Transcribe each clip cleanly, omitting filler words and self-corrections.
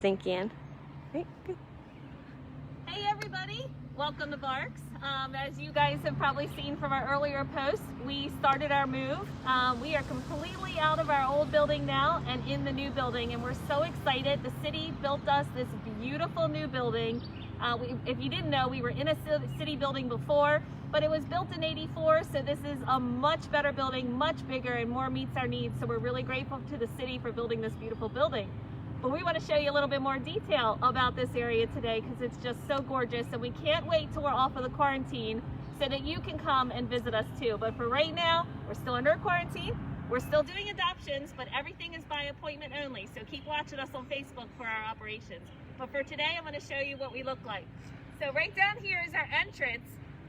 Thinking. Right, good. Hey everybody, welcome to BARCS. As you guys have probably seen from our earlier posts, we started our move. We are completely out of our old building now and in the new building, and we're so excited. The city built us this beautiful new building. If you didn't know, we were in a city building before, but it was built in '84, so this is a much better building, much bigger, and more meets our needs. So we're really grateful to the city for building this beautiful building. But we want to show you a little bit more detail about this area today because it's just so gorgeous, and we can't wait till we're off of the quarantine so that you can come and visit us too. But for right now, we're still under quarantine. We're still doing adoptions, but everything is by appointment only. So keep watching us on Facebook for our operations. But for today, I'm going to show you what we look like. So right down here is our entrance.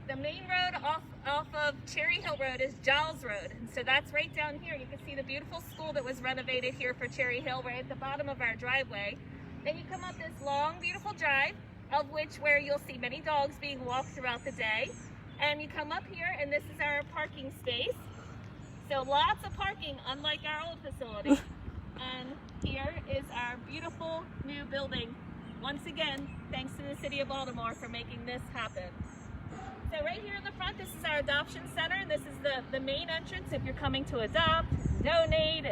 The main road off of Cherry Hill Road is Giles Road. And so that's right down here. You can see the beautiful school that was renovated here for Cherry Hill right at the bottom of our driveway. Then you come up this long, beautiful drive, of which where you'll see many dogs being walked throughout the day. And you come up here, and this is our parking space. So lots of parking, unlike our old facility. And here is our beautiful new building. Once again, thanks to the city of Baltimore for making this happen. So right here in the front, this is our adoption center, and this is the main entrance. If you're coming to adopt, donate,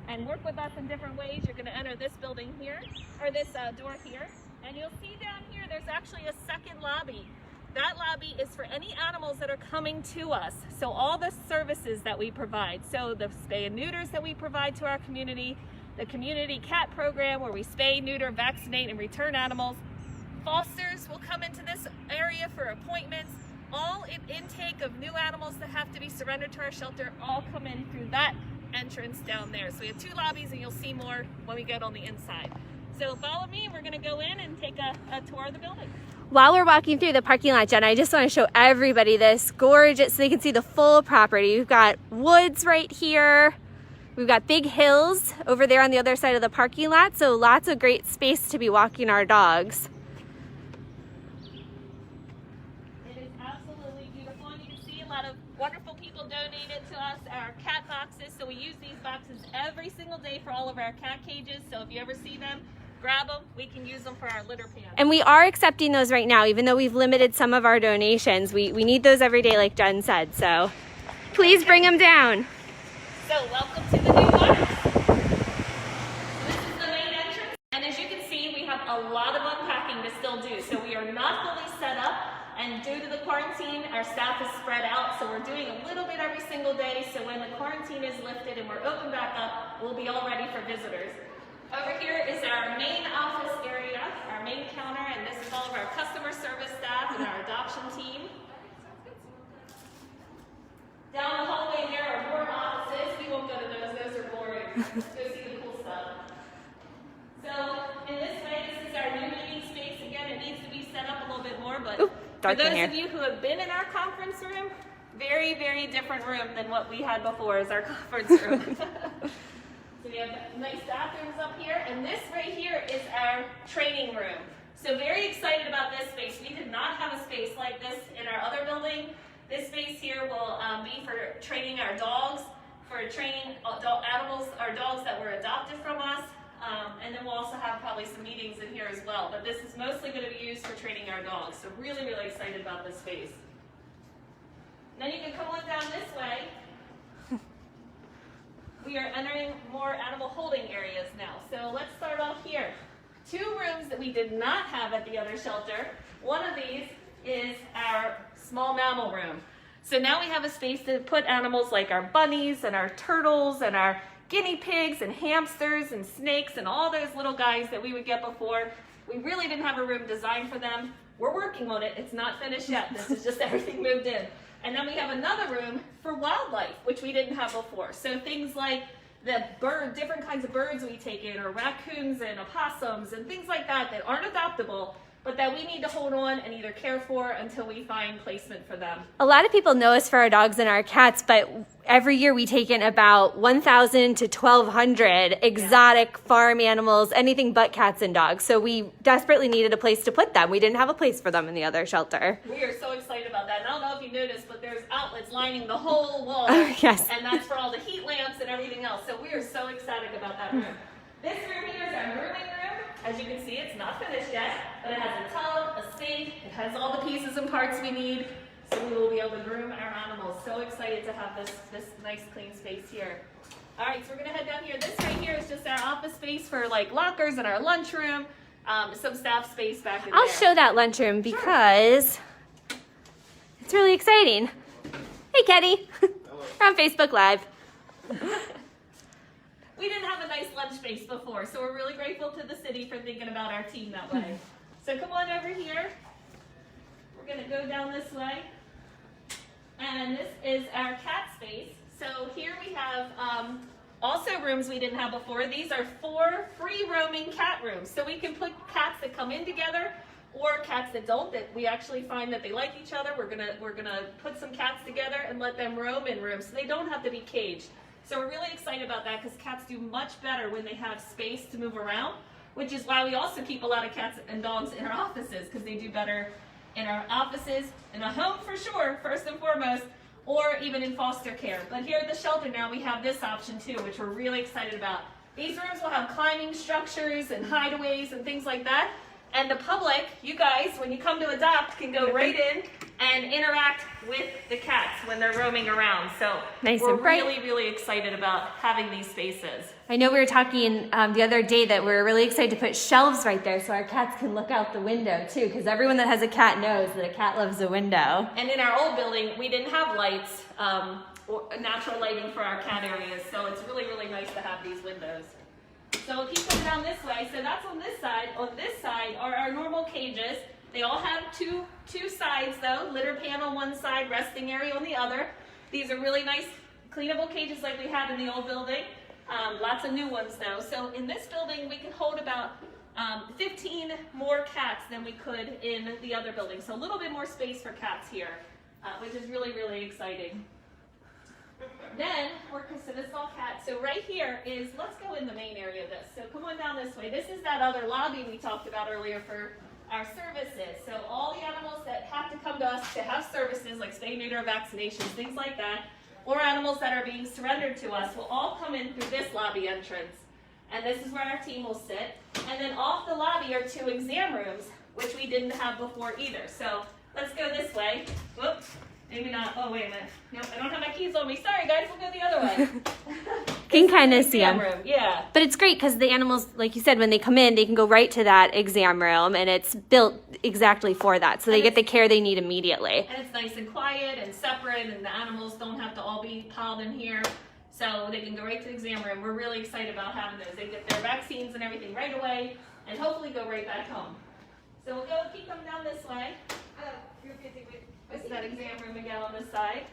and work with us in different ways, you're going to enter this building here, or this door here. And you'll see down here, there's actually a second lobby. That lobby is for any animals that are coming to us. So all the services that we provide, so the spay and neuters that we provide to our community, the community cat program where we spay, neuter, vaccinate, and return animals. Fosters will come into this area for appointments. All intake of new animals that have to be surrendered to our shelter all come in through that entrance down there. So we have two lobbies, and you'll see more when we get on the inside. So follow me, we're gonna go in and take a tour of the building. While we're walking through the parking lot, Jen, I just want to show everybody this gorgeous, so they can see the full property. We've got woods right here. We've got big hills over there on the other side of the parking lot. So lots of great space to be walking our dogs. Wonderful people donated to us our cat boxes, so we use these boxes every single day for all of our cat cages. So if you ever see them, grab them. We can use them for our litter pan. And we are accepting those right now, even though we've limited some of our donations. We need those every day, like Jen said, so please bring them down. So welcome to the new BARCS. This is the main entrance, and as you can see, we have a lot of unpacking to still do. So we are not fully set up. And due to the quarantine, our staff is spread out, so we're doing a little bit every single day, so when the quarantine is lifted and we're open back up, we'll be all ready for visitors. Over here is our main office area, our main counter, and this is all of our customer service staff and our adoption team. Down the hallway there are more offices. We won't go to those are boring. Let's go see the cool stuff. So in this way, this is our new meeting space. Again, it needs to be set up a little bit more, but for those of you who have been in our conference room, very, very different room than what we had before as our conference room. So we have nice bathrooms up here, and this right here is our training room. So very excited about this space. We did not have a space like this in our other building. This space here will be for training our dogs, for training animals, our dogs that were adopted from us. And then we'll also have probably some meetings in here as well. But this is mostly going to be used for training our dogs. So really, really excited about this space. Then you can come on down this way. We are entering more animal holding areas now. So let's start off here. Two rooms that we did not have at the other shelter. One of these is our small mammal room. So now we have a space to put animals like our bunnies and our turtles and our guinea pigs and hamsters and snakes and all those little guys that we would get before. We really didn't have a room designed for them. We're working on it. It's not finished yet. This is just everything moved in. And then we have another room for wildlife, which we didn't have before. So things like the different kinds of birds we take in, or raccoons and opossums and things like that that aren't adoptable, but that we need to hold on and either care for until we find placement for them. A lot of people know us for our dogs and our cats, but every year we take in about 1,000 to 1,200 exotic farm animals, anything but cats and dogs. So we desperately needed a place to put them. We didn't have a place for them in the other shelter. We are so excited about that. And I don't know if you noticed, but there's outlets lining the whole wall. Yes. And that's for all the heat lamps and everything else. So we are so excited about that room. This room here is our grooming room. As you can see, it's not finished yet, but it has a tub, a sink, it has all the pieces and parts we need, so we will be able to groom our animals. So excited to have this nice clean space here. All right, so we're gonna head down here. This right here is just our office space for like lockers and our lunchroom, some staff space back in there. I'll show that lunchroom because it's really exciting. Hey, Kenny. We're on Facebook Live. We didn't have a nice lunch space before, so we're really grateful to the city for thinking about our team that way. So come on over here. We're gonna go down this way. And this is our cat space. So here we have also rooms we didn't have before. These are 4 free roaming cat rooms. So we can put cats that come in together or cats that don't, that we actually find that they like each other. We're gonna put some cats together and let them roam in rooms so they don't have to be caged. So we're really excited about that because cats do much better when they have space to move around, which is why we also keep a lot of cats and dogs in our offices, because they do better in our offices, in a home for sure, first and foremost, or even in foster care. But here at the shelter now we have this option too, which we're really excited about. These rooms will have climbing structures and hideaways and things like that. And the public, you guys, when you come to adopt, can go right in and interact with the cats when they're roaming around. So Nice we're and bright. really, really excited about having these spaces. I know we were talking the other day that we're really excited to put shelves right there so our cats can look out the window too, because everyone that has a cat knows that a cat loves a window. And in our old building, we didn't have lights, or natural lighting for our cat areas. So it's really, really nice to have these windows. So we'll keep going down this way. So that's on this side. On this side are our normal cages. They all have two sides though, litter pan on one side, resting area on the other. These are really nice cleanable cages like we had in the old building. Lots of new ones though. So in this building we can hold about 15 more cats than we could in the other building. So a little bit more space for cats here, which is really, really exciting. Then, so this is all cats. So right here is, let's go in the main area of this. So come on down this way. This is that other lobby we talked about earlier for our services. So all the animals that have to come to us to have services like spay, neuter, vaccinations, things like that, or animals that are being surrendered to us will all come in through this lobby entrance. And this is where our team will sit. And then off the lobby are 2 exam rooms, which we didn't have before either. So let's go this way. Whoops. Maybe not. Oh, wait a minute. Nope, I don't have my keys on me. Sorry, guys. We'll go the other way. Can kind of see them. Room. Yeah. But it's great because the animals, like you said, when they come in, they can go right to that exam room, and it's built exactly for that. So they get the care they need immediately. And it's nice and quiet and separate, and the animals don't have to all be piled in here. So they can go right to the exam room. We're really excited about having those. They get their vaccines and everything right away, and hopefully go right back home. So we'll go keep them down this way. You're busy with. This is that exam room again on this side.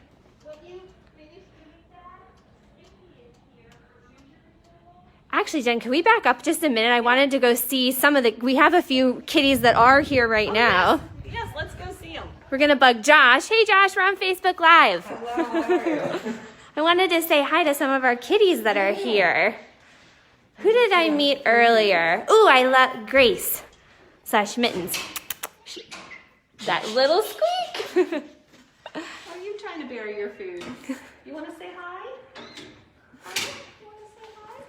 Actually, Jen, can we back up just a minute? I wanted to go see some of we have a few kitties that are here right now. Yes, let's go see them. We're going to bug Josh. Hey, Josh, we're on Facebook Live. Hello, how are you? I wanted to say hi to some of our kitties that are here. Who did I meet earlier? Ooh, I love Grace / Mittens. That little squeak. Are you trying to bury your food? You want to say hi? Hi? You want to say hi?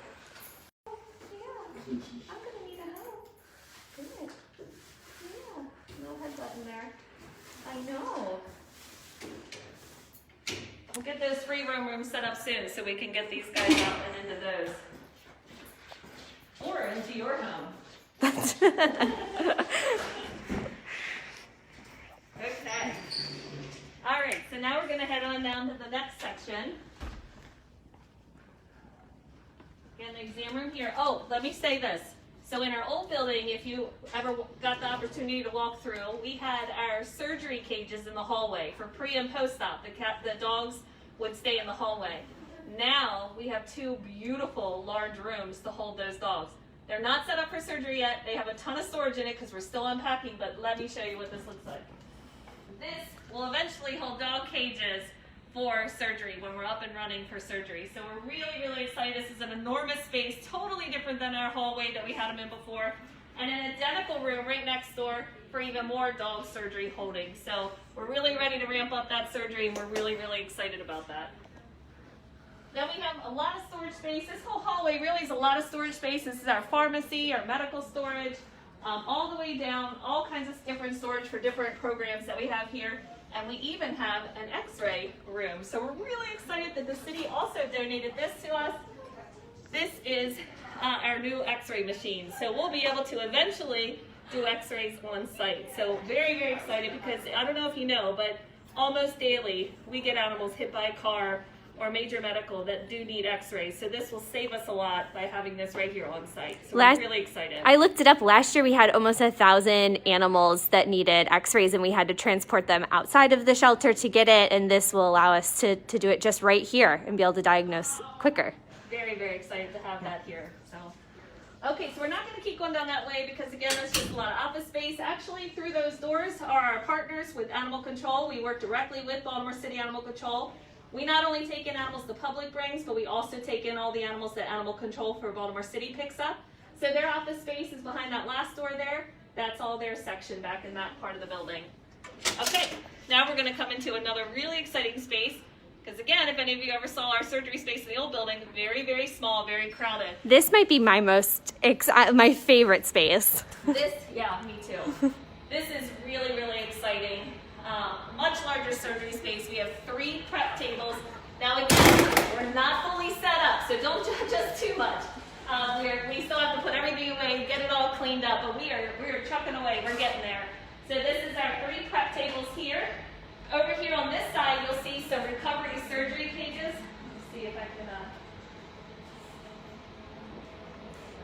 Oh, yeah. I'm going to need a hug. Good. Yeah. No head button there. I know. We'll get those free roam rooms set up soon so we can get these guys out and into those. Or into your home. Okay. All right, so now we're going to head on down to the next section. Again, the exam room here. Oh, let me say this. So in our old building, if you ever got the opportunity to walk through, we had our surgery cages in the hallway for pre and post-op. The dogs would stay in the hallway. Now we have 2 beautiful large rooms to hold those dogs. They're not set up for surgery yet. They have a ton of storage in it because we're still unpacking, but let me show you what this looks like. This will eventually hold dog cages for surgery when we're up and running for surgery. So we're really, really excited. This is an enormous space, totally different than our hallway that we had them in before, and an identical room right next door for even more dog surgery holding. So we're really ready to ramp up that surgery, and we're really, really excited about that. Then we have a lot of storage space. This whole hallway really is a lot of storage space. This is our pharmacy, our medical storage, all the way down, all kinds of different storage for different programs that we have here. And we even have an x-ray room. So we're really excited that the city also donated this to us. This is our new x-ray machine. So we'll be able to eventually do x-rays on site. So very, very excited because I don't know if you know, but almost daily we get animals hit by a car or major medical that do need x-rays. So this will save us a lot by having this right here on site. So we're really excited. I looked it up. Last year we had almost 1,000 animals that needed x-rays and we had to transport them outside of the shelter to get it. And this will allow us to do it just right here and be able to diagnose quicker. Very, very excited to have that here. So, okay, so we're not going to keep going down that way because again, there's just a lot of office space. Actually, through those doors are our partners with animal control. We work directly with Baltimore City Animal Control. We not only take in animals the public brings, but we also take in all the animals that Animal Control for Baltimore City picks up. So their office space is behind that last door there. That's all their section back in that part of the building. Okay, now we're going to come into another really exciting space. Because again, if any of you ever saw our surgery space in the old building, very, very small, very crowded. This might be my my favorite space. This, yeah, me too. This is really, really exciting. Much larger surgery space. We have 3 prep tables. Now again, we're not fully set up, so don't judge us too much. We still have to put everything away, get it all cleaned up, but we are trucking away. We're getting there. So this is our 3 prep tables here. Over here on this side, you'll see some recovery surgery cages. Let's see if I can.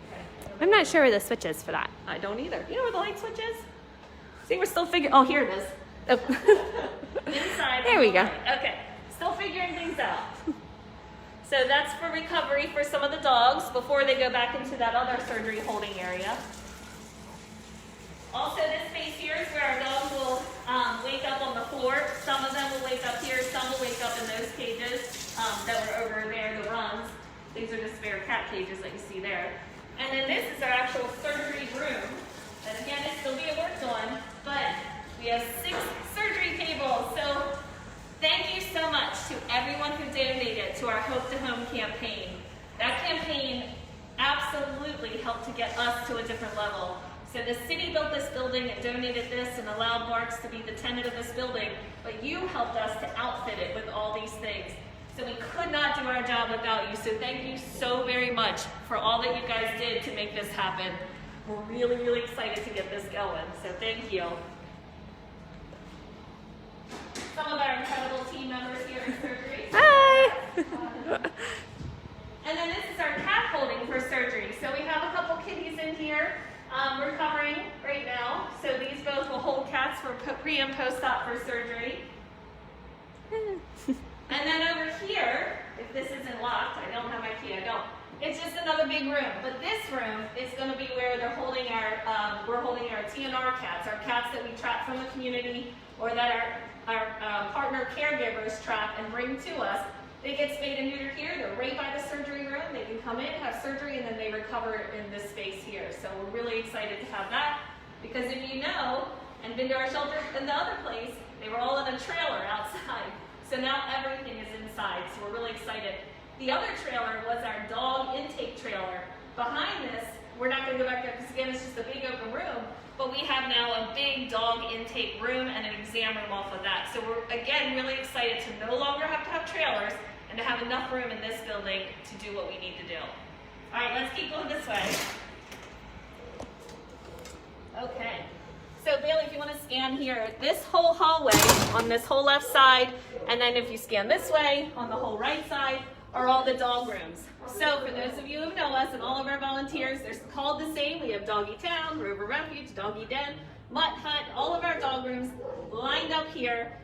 Okay. I'm not sure where the switch is for that. I don't either. You know where the light switch is? See, we're still figuring. Oh, here it is. Oh. Inside. There we go. Right. Okay. Still figuring things out. So that's for recovery for some of the dogs before they go back into that other surgery holding area. Also, this space here is where our dogs will wake up on the floor. Some of them will wake up here. Some will wake up in those cages that were over there, the runs. These are the spare cat cages that you see there. And then this is our actual surgery room. And again, it's still being worked on, but we have 6 surgery tables. So thank you so much to everyone who donated to our Hope to Home campaign. That campaign absolutely helped to get us to a different level. So the city built this building and donated this and allowed BARCS to be the tenant of this building, but you helped us to outfit it with all these things. So we could not do our job without you. So thank you so very much for all that you guys did to make this happen. We're really, really excited to get this going. So thank you. Some of our incredible team members here in surgery. Hi! And then this is our cat holding for surgery. So we have a couple kitties in here recovering right now. So these both will hold cats for pre and post-op for surgery. And then over here, if this isn't locked, I don't have my key, I don't. It's just another big room. But this room is going to be where they're holding we're holding our TNR cats, our cats that we trap from the community or that our partner caregivers trap and bring to us. They get spayed and neutered here. They're right by the surgery room. They can come in, have surgery, and then they recover in this space here. So we're really excited to have that because if you know and been to our shelter in the other place, they were all in a trailer outside. So now everything is inside. So we're really excited. The other trailer was our dog intake trailer. Behind this, we're not going to go back there because again, it's just a big open room. But we have now a big dog intake room and an exam room off of that. So we're, again, really excited to no longer have to have trailers and to have enough room in this building to do what we need to do. All right, let's keep going this way. Okay. So Bailey, if you want to scan here, this whole hallway on this whole left side, and then if you scan this way on the whole right side, are all the dog rooms. So for those of you who know us and all of our volunteers, they're called the same. We have Doggy Town, Rover Refuge, Doggy Den, Mutt Hut, all of our dog rooms lined up here.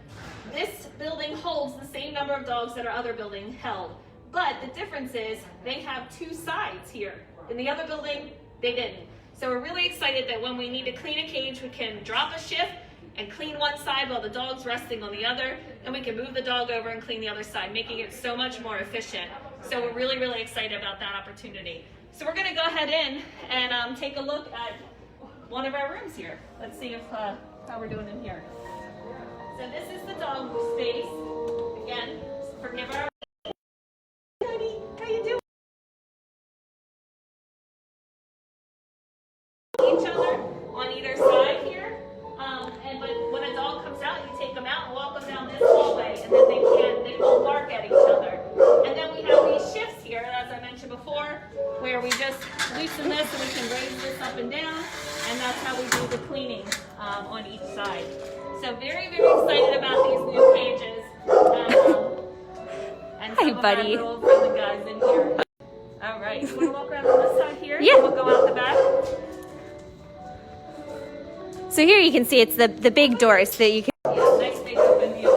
This building holds the same number of dogs that our other building held. But the difference is they have 2 sides here. In the other building, they didn't. So we're really excited that when we need to clean a cage, we can drop a shift and clean one side while the dog's resting on the other, and we can move the dog over and clean the other side, making it so much more efficient. So we're really, really excited about that opportunity. So we're gonna go ahead in and take a look at one of our rooms here. Let's see if how we're doing in here. So this is the dog space. Again, forgive our and that's how we do the cleaning on each side. So very, very excited about these new cages. And some Hi, buddy. of our real friendly guys in here. All right, you want to walk around on this side here? Yeah. We'll go out the back. So here you can see it's the big doors that you can. Yeah, nice big open view. I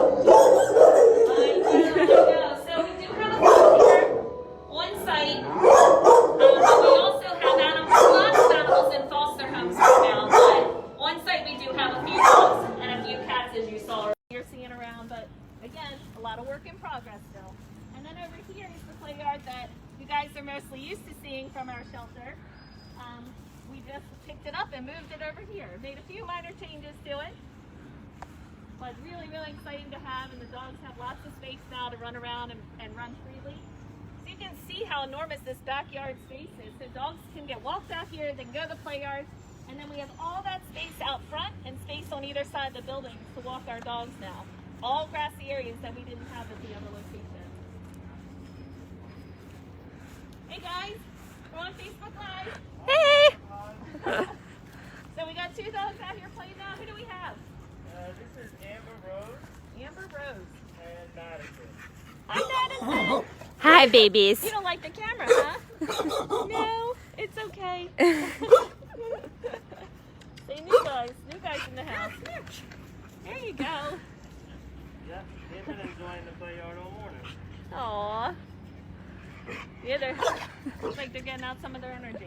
know. So we do have a pool here on site. But we also have lots of animals in foster homes right now. But on site we do have a few dogs and a few cats, as you saw you're seeing around. But again, a lot of work in progress still. And then over here is the play yard that you guys are mostly used to seeing from our shelter. We just picked it up and moved it over here. Made a few minor changes to it. But really, really exciting to have, and the dogs have lots of space now to run around and run freely. So you can see how enormous this backyard space is. So dogs can get walked out here, they can go to the play yard, and then we have all that space out front and space on either side of the building to walk our dogs now. All grassy areas that we didn't have at the other location. Hey guys, we're on Facebook Live. Hey! So we got two dogs out here playing now. Who do we have? This is Amber Rose Amber Rose. and Madison. Hi Madison. Hi, babies. You don't like the camera, huh? No, it's okay. Say new guys in the house. There you go. Yeah, they've been enjoying the play yard all morning. Aw. Yeah, they looks like they're getting out some of their energy.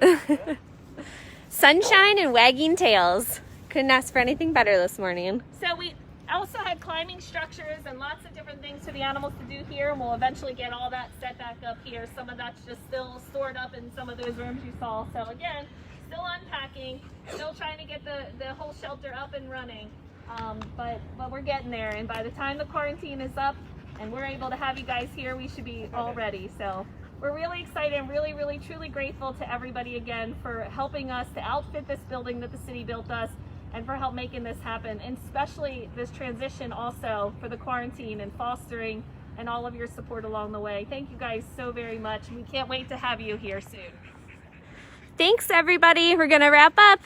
Sunshine and wagging tails. Couldn't ask for anything better this morning. So we also had climbing structures and lots of different things for the animals to do here, and we'll eventually get all that set back up here. Some of that's just still stored up in some of those rooms you saw. So again, still unpacking, still trying to get the whole shelter up and running. But we're getting there, and by the time the quarantine is up and we're able to have you guys here, we should be all ready. So we're really excited and really, really, truly grateful to everybody again for helping us to outfit this building that the city built us, and for help making this happen, and especially this transition also for the quarantine and fostering and all of your support along the way. Thank you guys so very much. We can't wait to have you here soon. Thanks, everybody. We're going to wrap up.